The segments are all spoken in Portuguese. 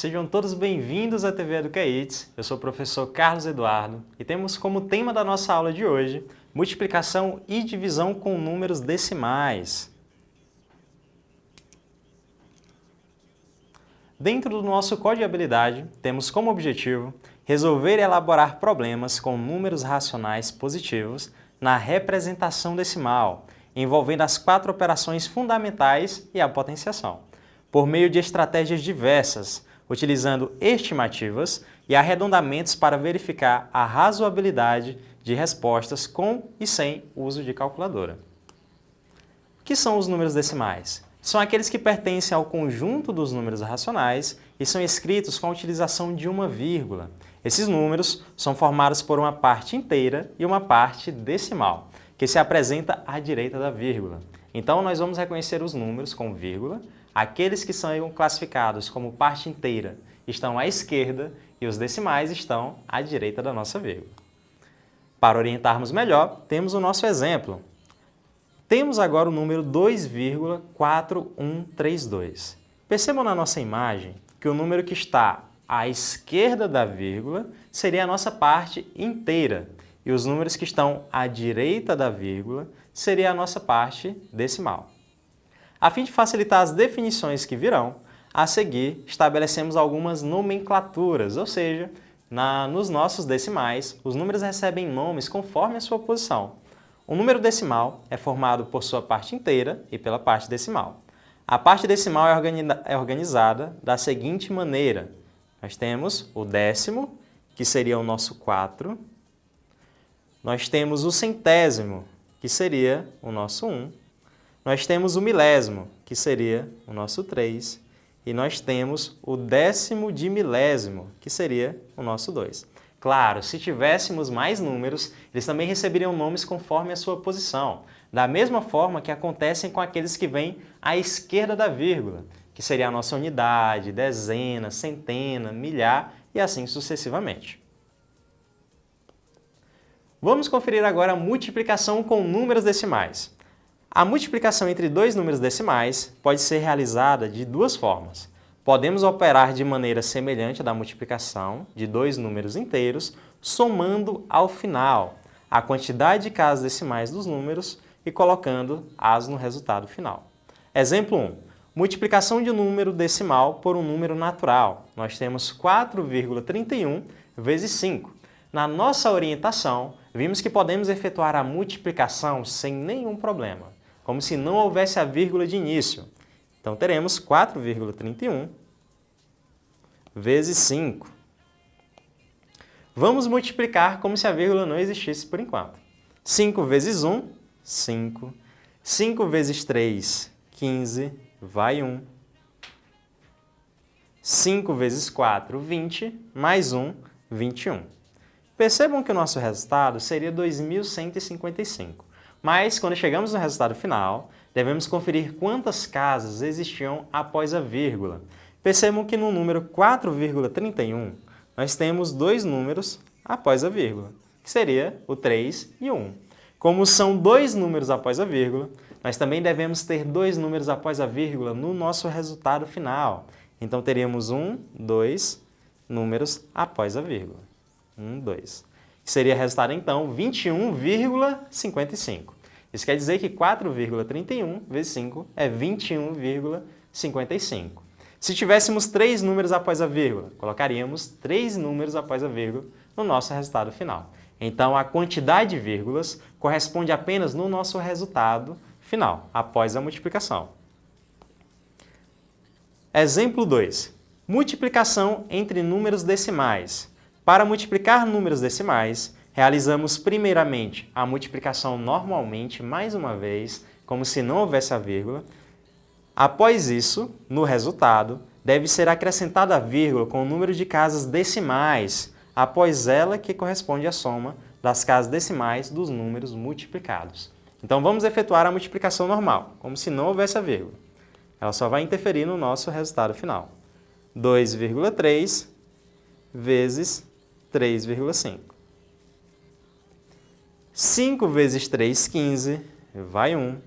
Sejam todos bem-vindos à TV EducaITS. Eu sou o professor Carlos Eduardo e temos como tema da nossa aula de hoje multiplicação e divisão com números decimais. Dentro do nosso código de habilidade, temos como objetivo resolver e elaborar problemas com números racionais positivos na representação decimal, envolvendo as 4 operações fundamentais e a potenciação, por meio de estratégias diversas, utilizando estimativas e arredondamentos para verificar a razoabilidade de respostas com e sem uso de calculadora. O que são os números decimais? São aqueles que pertencem ao conjunto dos números racionais e são escritos com a utilização de uma vírgula. Esses números são formados por uma parte inteira e uma parte decimal, que se apresenta à direita da vírgula. Então, nós vamos reconhecer os números com vírgula. Aqueles que são classificados como parte inteira estão à esquerda e os decimais estão à direita da nossa vírgula. Para orientarmos melhor, temos o nosso exemplo. Temos agora o número 2,4132. Percebam na nossa imagem que o número que está à esquerda da vírgula seria a nossa parte inteira e os números que estão à direita da vírgula seria a nossa parte decimal. A fim de facilitar as definições que virão, a seguir estabelecemos algumas nomenclaturas, ou seja, nos nossos decimais, os números recebem nomes conforme a sua posição. O número decimal é formado por sua parte inteira e pela parte decimal. A parte decimal é organizada da seguinte maneira. Nós temos o décimo, que seria o nosso 4. Nós temos o centésimo, que seria o nosso 1. Nós temos o milésimo, que seria o nosso 3. E nós temos o décimo de milésimo, que seria o nosso 2. Claro, se tivéssemos mais números, eles também receberiam nomes conforme a sua posição, da mesma forma que acontecem com aqueles que vêm à esquerda da vírgula, que seria a nossa unidade, dezena, centena, milhar e assim sucessivamente. Vamos conferir agora a multiplicação com números decimais. A multiplicação entre dois números decimais pode ser realizada de duas formas. Podemos operar de maneira semelhante à da multiplicação de dois números inteiros, somando ao final a quantidade de casas decimais dos números e colocando as no resultado final. Exemplo 1. Multiplicação de um número decimal por um número natural. Nós temos 4,31 vezes 5. Na nossa orientação, vimos que podemos efetuar a multiplicação sem nenhum problema, como se não houvesse a vírgula de início. Então, teremos 4,31 vezes 5. Vamos multiplicar como se a vírgula não existisse por enquanto. 5 vezes 1, 5. 5 vezes 3, 15, vai 1. 5 vezes 4, 20, mais 1, 21. Percebam que o nosso resultado seria 2.155. Mas, quando chegamos no resultado final, devemos conferir quantas casas existiam após a vírgula. Percebam que no número 4,31, nós temos dois números após a vírgula, que seria o 3 e o 1. Como são dois números após a vírgula, nós também devemos ter dois números após a vírgula no nosso resultado final. Então, teríamos 2 números após a vírgula. 2. Que seria resultado, então, 21,55. Isso quer dizer que 4,31 vezes 5 é 21,55. Se tivéssemos 3 números após a vírgula, colocaríamos 3 números após a vírgula no nosso resultado final. Então, a quantidade de vírgulas corresponde apenas no nosso resultado final, após a multiplicação. Exemplo 2. Multiplicação entre números decimais. Para multiplicar números decimais, realizamos primeiramente a multiplicação normalmente, mais uma vez, como se não houvesse a vírgula. Após isso, no resultado, deve ser acrescentada a vírgula com o número de casas decimais, após ela que corresponde à soma das casas decimais dos números multiplicados. Então, vamos efetuar a multiplicação normal, como se não houvesse a vírgula. Ela só vai interferir no nosso resultado final. 2,3 vezes 3,5. 5 vezes 3, 15, vai 1.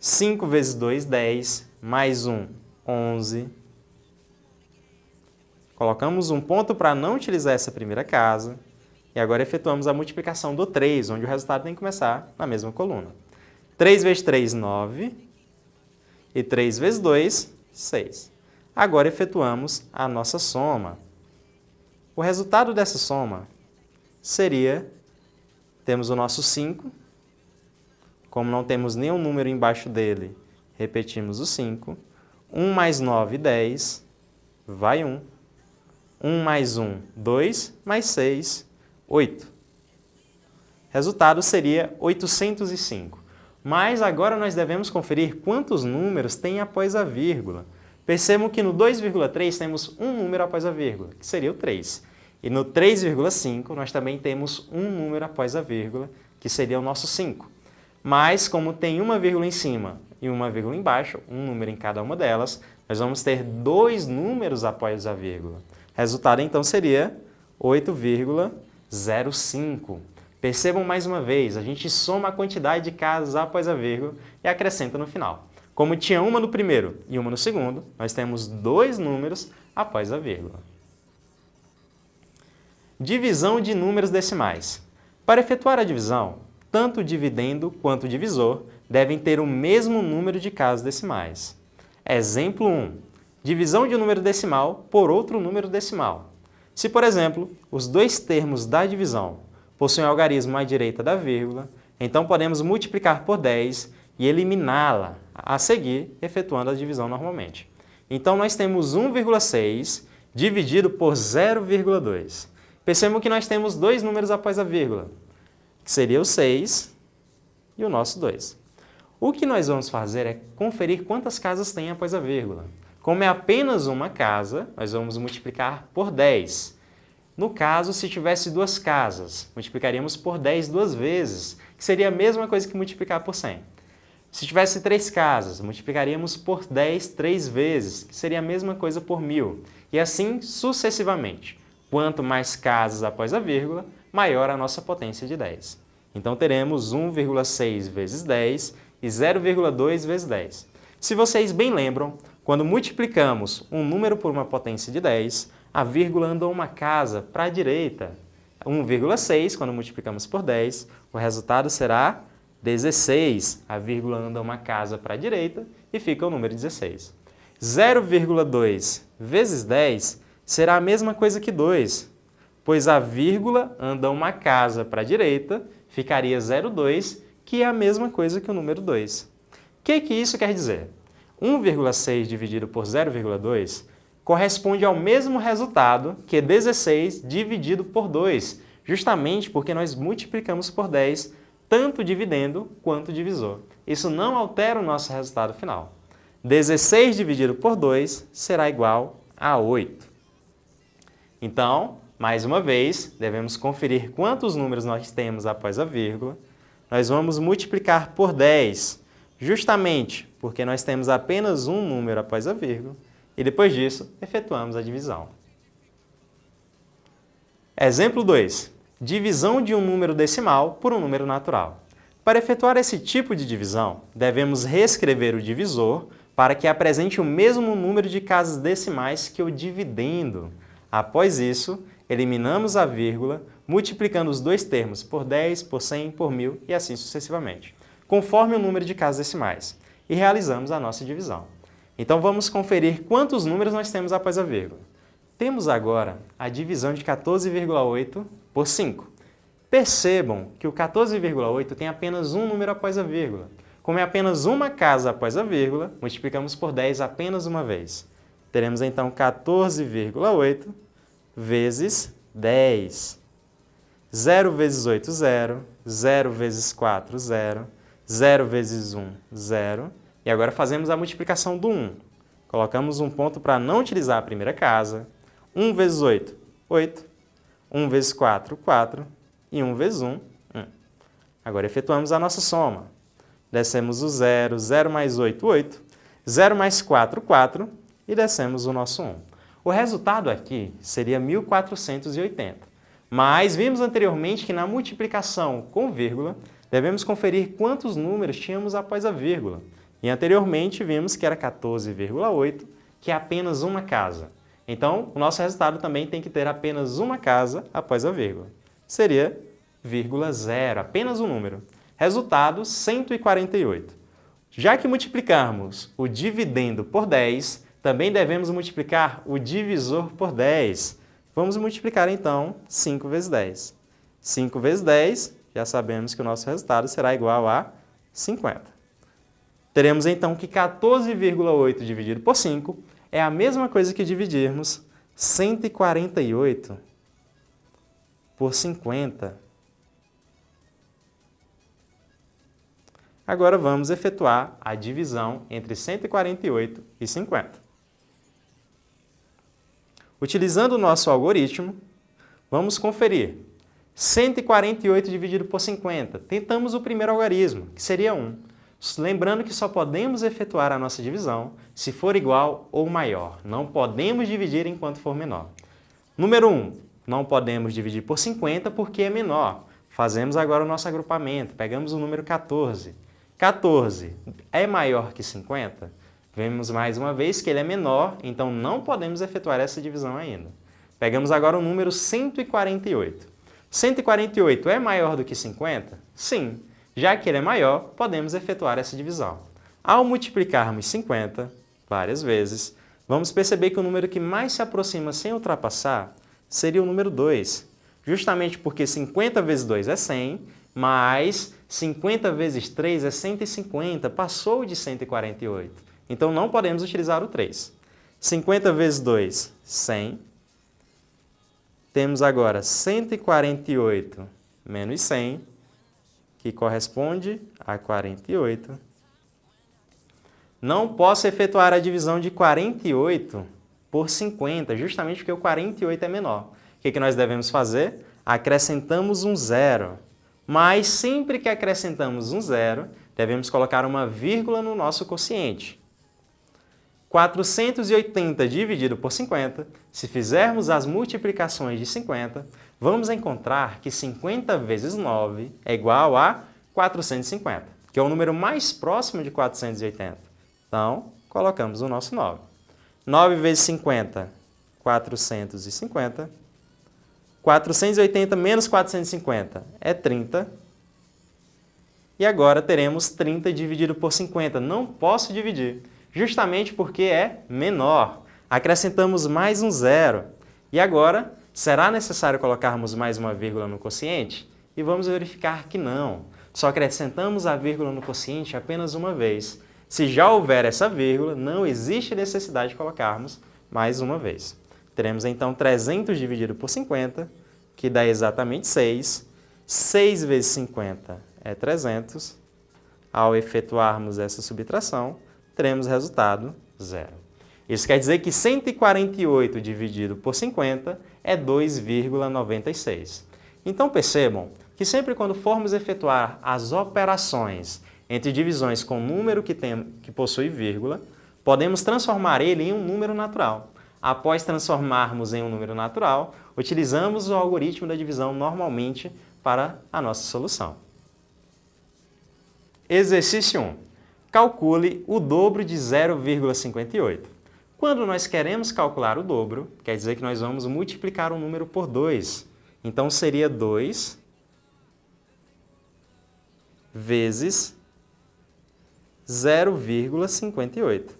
5 vezes 2, 10, mais 1, 11. Colocamos um ponto para não utilizar essa primeira casa. E agora efetuamos a multiplicação do 3, onde o resultado tem que começar na mesma coluna. 3 vezes 3, 9. E 3 vezes 2, 6. Agora efetuamos a nossa soma. O resultado dessa soma seria, temos o nosso 5. Como não temos nenhum número embaixo dele, repetimos o 5. 1 mais 9, 10. Vai 1. 1 mais 1, 2. Mais 6, 8. Resultado seria 805. Mas agora nós devemos conferir quantos números tem após a vírgula. Percebam que no 2,3 temos um número após a vírgula, que seria o 3. E no 3,5 nós também temos um número após a vírgula, que seria o nosso 5. Mas como tem uma vírgula em cima e uma vírgula embaixo, um número em cada uma delas, nós vamos ter dois números após a vírgula. Resultado então seria 8,05. Percebam mais uma vez, a gente soma a quantidade de casas após a vírgula e acrescenta no final. Como tinha uma no primeiro e uma no segundo, nós temos dois números após a vírgula. Divisão de números decimais. Para efetuar a divisão, tanto o dividendo quanto o divisor devem ter o mesmo número de casas decimais. Exemplo 1. Divisão de um número decimal por outro número decimal. Se, por exemplo, os dois termos da divisão possuem algarismo à direita da vírgula, então podemos multiplicar por 10 e eliminá-la a seguir, efetuando a divisão normalmente. Então, nós temos 1,6 dividido por 0,2. Percebam que nós temos dois números após a vírgula, que seria o 6 e o nosso 2. O que nós vamos fazer é conferir quantas casas tem após a vírgula. Como é apenas uma casa, nós vamos multiplicar por 10. No caso, se tivesse duas casas, multiplicaríamos por 10 duas vezes, que seria a mesma coisa que multiplicar por 100. Se tivesse 3 casas, multiplicaríamos por 10 3 vezes, que seria a mesma coisa por 1000. E assim sucessivamente. Quanto mais casas após a vírgula, maior a nossa potência de 10. Então teremos 1,6 vezes 10 e 0,2 vezes 10. Se vocês bem lembram, quando multiplicamos um número por uma potência de 10, a vírgula anda uma casa para a direita. 1,6, quando multiplicamos por 10, o resultado será 16. A vírgula anda uma casa para a direita e fica o número 16. 0,2 vezes 10 será a mesma coisa que 2, pois a vírgula anda uma casa para a direita, ficaria 0,2, que é a mesma coisa que o número 2. O que isso quer dizer? 1,6 dividido por 0,2 corresponde ao mesmo resultado que 16 dividido por 2, justamente porque nós multiplicamos por 10 tanto o dividendo quanto o divisor. Isso não altera o nosso resultado final. 16 dividido por 2 será igual a 8. Então, mais uma vez, devemos conferir quantos números nós temos após a vírgula. Nós vamos multiplicar por 10, justamente porque nós temos apenas um número após a vírgula, e depois disso, efetuamos a divisão. Exemplo 2. Divisão de um número decimal por um número natural. Para efetuar esse tipo de divisão, devemos reescrever o divisor para que apresente o mesmo número de casas decimais que o dividendo. Após isso, eliminamos a vírgula, multiplicando os dois termos por 10, por 100, por 1000 e assim sucessivamente, conforme o número de casas decimais, e realizamos a nossa divisão. Então, vamos conferir quantos números nós temos após a vírgula. Temos agora a divisão de 14,8 por 5. Percebam que o 14,8 tem apenas um número após a vírgula. Como é apenas uma casa após a vírgula, multiplicamos por 10 apenas uma vez. Teremos então 14,8 vezes 10. 0 vezes 8, 0. 0 vezes 4, 0. 0 vezes 1, 0. E agora fazemos a multiplicação do 1. Colocamos um ponto para não utilizar a primeira casa. 1 vezes 8, 8. 1 vezes 4, 4. E 1 vezes 1, 1. Agora efetuamos a nossa soma. Descemos o 0, 0 mais 8, 8. 0 mais 4, 4. E descemos o nosso 1. O resultado aqui seria 1480. Mas vimos anteriormente que na multiplicação com vírgula, devemos conferir quantos números tínhamos após a vírgula. E anteriormente vimos que era 14,8, que é apenas uma casa. Então, o nosso resultado também tem que ter apenas uma casa após a vírgula. Seria vírgula zero, apenas um número. Resultado, 148. Já que multiplicarmos o dividendo por 10, também devemos multiplicar o divisor por 10. Vamos multiplicar, então, 5 vezes 10. 5 vezes 10, já sabemos que o nosso resultado será igual a 50. Teremos, então, que 14,8 dividido por 5 é a mesma coisa que dividirmos 148 por 50. Agora vamos efetuar a divisão entre 148 e 50. Utilizando o nosso algoritmo, vamos conferir. 148 dividido por 50. Tentamos o primeiro algarismo, que seria 1. Lembrando que só podemos efetuar a nossa divisão se for igual ou maior. Não podemos dividir enquanto for menor. Número 1, não podemos dividir por 50 porque é menor. Fazemos agora o nosso agrupamento. Pegamos o número 14. 14 é maior que 50? Vemos mais uma vez que ele é menor, então não podemos efetuar essa divisão ainda. Pegamos agora o número 148. 148 é maior do que 50? Sim. Já que ele é maior, podemos efetuar essa divisão. Ao multiplicarmos 50 várias vezes, vamos perceber que o número que mais se aproxima sem ultrapassar seria o número 2. Justamente porque 50 vezes 2 é 100, mais 50 vezes 3 é 150, passou de 148. Então, não podemos utilizar o 3. 50 vezes 2, 100. Temos agora 148 menos 100, que corresponde a 48. Não posso efetuar a divisão de 48 por 50, justamente porque o 48 é menor. O que nós devemos fazer? Acrescentamos um zero. Mas sempre que acrescentamos um zero, devemos colocar uma vírgula no nosso quociente. 480 dividido por 50, se fizermos as multiplicações de 50, vamos encontrar que 50 vezes 9 é igual a 450, que é o número mais próximo de 480. Então, colocamos o nosso 9. 9 vezes 50, 450. 480 menos 450 é 30. E agora teremos 30 dividido por 50. Não posso dividir, justamente porque é menor. Acrescentamos mais um zero. E agora, será necessário colocarmos mais uma vírgula no quociente? E vamos verificar que não. Só acrescentamos a vírgula no quociente apenas uma vez. Se já houver essa vírgula, não existe necessidade de colocarmos mais uma vez. Teremos então 300 dividido por 50, que dá exatamente 6. 6 vezes 50 é 300. Ao efetuarmos essa subtração, teremos resultado 0. Isso quer dizer que 148 dividido por 50 é 2,96. Então percebam que sempre quando formos efetuar as operações entre divisões com número que possui vírgula, podemos transformar ele em um número natural. Após transformarmos em um número natural, utilizamos o algoritmo da divisão normalmente para a nossa solução. Exercício 1. Calcule o dobro de 0,58. Quando nós queremos calcular o dobro, quer dizer que nós vamos multiplicar o número por 2. Então, seria 2 vezes 0,58.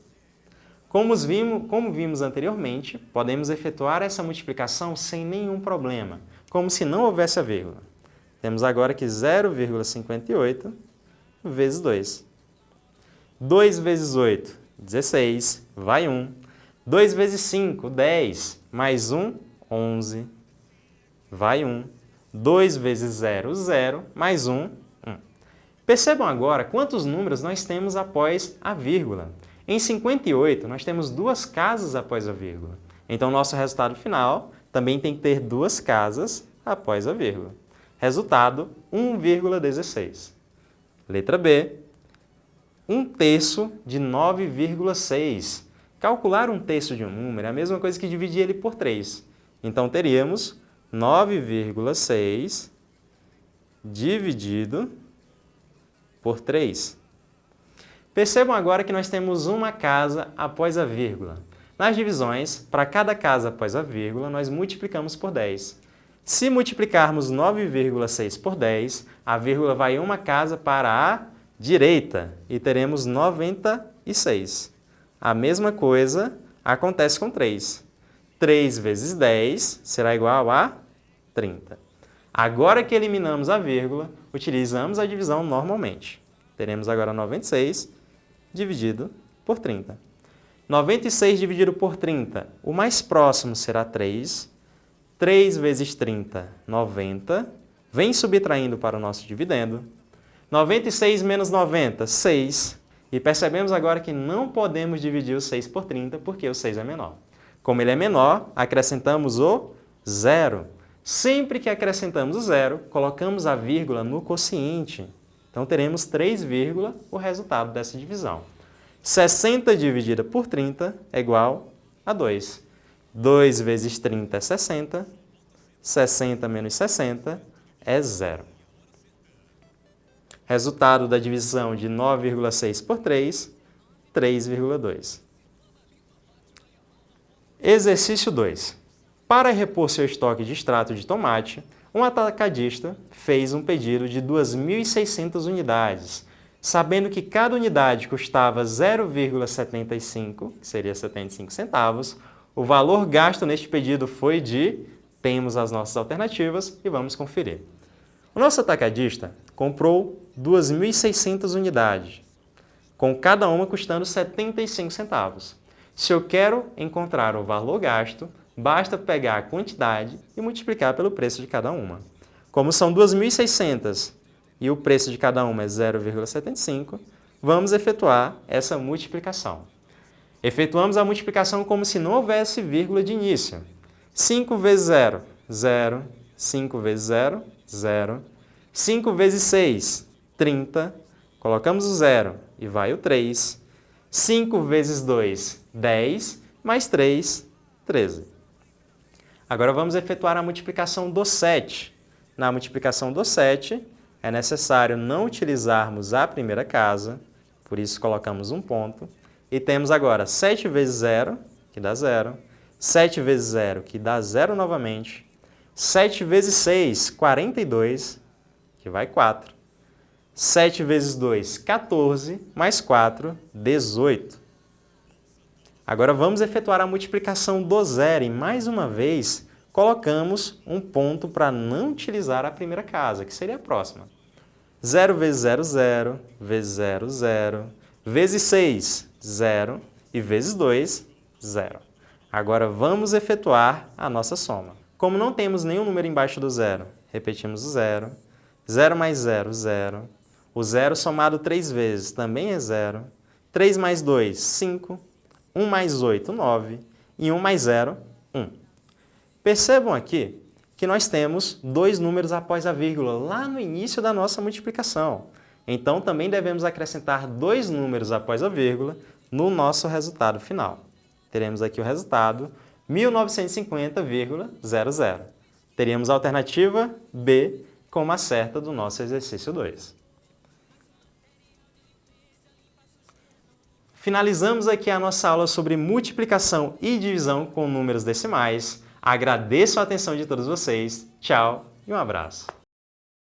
Como vimos anteriormente, podemos efetuar essa multiplicação sem nenhum problema, como se não houvesse a vírgula. Temos agora que 0,58 vezes 2. 2 vezes 8, 16, vai 1. 2 vezes 5, 10, mais 1, 11, vai 1. 2 vezes 0, 0, mais 1, 1. Percebam agora quantos números nós temos após a vírgula. Em 58, nós temos duas casas após a vírgula. Então, nosso resultado final também tem que ter duas casas após a vírgula. Resultado, 1,16. Letra B, 1/3 de 9,6. Calcular 1/3 de um número é a mesma coisa que dividir ele por 3. Então, teríamos 9,6 dividido por 3. Percebam agora que nós temos uma casa após a vírgula. Nas divisões, para cada casa após a vírgula, nós multiplicamos por 10. Se multiplicarmos 9,6 por 10, a vírgula vai uma casa para a direita e teremos 96. A mesma coisa acontece com 3. 3 vezes 10 será igual a 30. Agora que eliminamos a vírgula, utilizamos a divisão normalmente. Teremos agora 96 dividido por 30. 96 dividido por 30, o mais próximo será 3. 3 vezes 30, 90. Vem subtraindo para o nosso dividendo. 96 menos 90, 6. E percebemos agora que não podemos dividir o 6 por 30 porque o 6 é menor. Como ele é menor, acrescentamos o zero. Sempre que acrescentamos o zero, colocamos a vírgula no quociente. Então teremos 3, o resultado dessa divisão. 60 dividida por 30 é igual a 2. 2 vezes 30 é 60. 60 menos 60 é 0. Resultado da divisão de 9,6 por 3, 3,2. Exercício 2. Para repor seu estoque de extrato de tomate, um atacadista fez um pedido de 2.600 unidades, sabendo que cada unidade custava 0,75, que seria 75 centavos, o valor gasto neste pedido foi de... Temos as nossas alternativas e vamos conferir. O nosso atacadista comprou 2.600 unidades, com cada uma custando 75 centavos. Se eu quero encontrar o valor gasto, basta pegar a quantidade e multiplicar pelo preço de cada uma. Como são 2.600 e o preço de cada uma é 0,75, vamos efetuar essa multiplicação. Efetuamos a multiplicação como se não houvesse vírgula de início. 5 vezes 0, 0. 5 vezes 0, 0. 5 vezes 6, 30. Colocamos o 0 e vai o 3. 5 vezes 2, 10. Mais 3, 13. Agora vamos efetuar a multiplicação do 7. Na multiplicação do 7, é necessário não utilizarmos a primeira casa, por isso colocamos um ponto. E temos agora 7 vezes 0, que dá 0. 7 vezes 0, que dá 0 novamente. 7 vezes 6, 42, que vai 4. 7 vezes 2, 14, mais 4, 18. Agora vamos efetuar a multiplicação do zero e, mais uma vez, colocamos um ponto para não utilizar a primeira casa, que seria a próxima. 0 vezes 0, 0, vezes 0, 0, vezes 6, 0, e vezes 2, 0. Agora vamos efetuar a nossa soma. Como não temos nenhum número embaixo do zero, repetimos o 0. 0 mais 0, 0. O 0 somado 3 vezes também é 0. 3 mais 2, 5. 1 mais 8, 9. E 1 mais 0, 1. Percebam aqui que nós temos dois números após a vírgula lá no início da nossa multiplicação. Então, também devemos acrescentar dois números após a vírgula no nosso resultado final. Teremos aqui o resultado 1950,00. Teríamos a alternativa B como a certa do nosso exercício 2. Finalizamos aqui a nossa aula sobre multiplicação e divisão com números decimais. Agradeço a atenção de todos vocês. Tchau e um abraço.